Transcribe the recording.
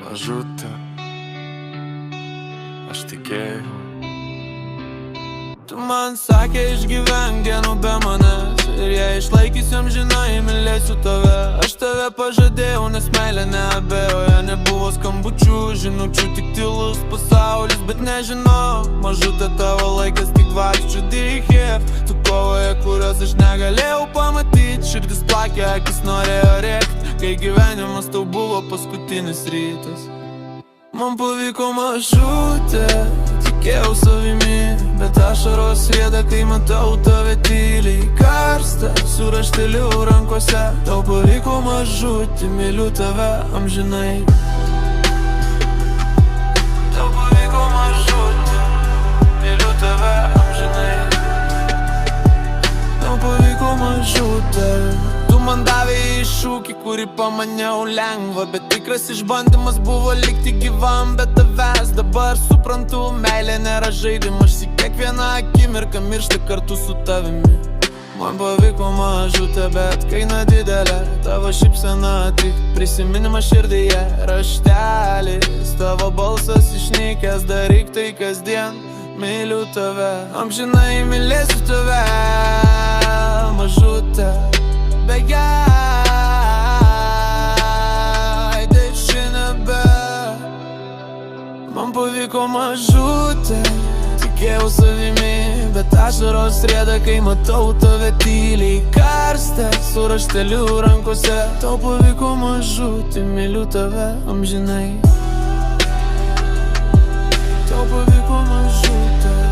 Mažutė, aš tikėjau. Tu man sakė išgyvenk dienų be manęs, ir jei išlaikysiu amžinai, mylėsiu tave. Aš tave pažadėjau, nes meilė neabejoja. Nebuvo skambučių, žinučių, tik tylus pasaulis. Bet nežinau, mažutė, tavo laikas tik vaikščių dychė. Tu kovoje, kurios aš negalėjau pamatyti. Širdis plakė, akis norėjo rėkt, kai gyvenimas tau buvo paskutinis rytas. Man pavyko mažutė, tikėjau savimi, bet ašaros rieda, kai matau tave tyliai. Karsta, su rašteliu rankose, tau pavyko mažutė, myliu tave amžinai. Tau pavyko mažutė, myliu tave amžinai. Tau pavyko mažutė. Tu man davė iššūkį, kurį pamaniau lengva, bet tikras išbandymas buvo likti gyvam be tavęs. Dabar suprantu, meilė nėra žaidimas, į kiekvieną akimirką miršti kartu su tavimi. Man pavyko mažutė, bet kaina didelė, tavo šypsena tik prisiminimas širdyje. Raštelis, tavo balsas išnykęs, daryk tai kasdien. Myliu tave, amžinai mylėsiu tave, mažutė. Begai, dėši nebe. Man pavyko mažutė, tikėjau savimi, bet ašaros rieda, kai matau tave tyliai. Karsta, su rašteliu rankose, tau pavyko mažutė, myliu tave amžinai. Tau pavyko mažutė.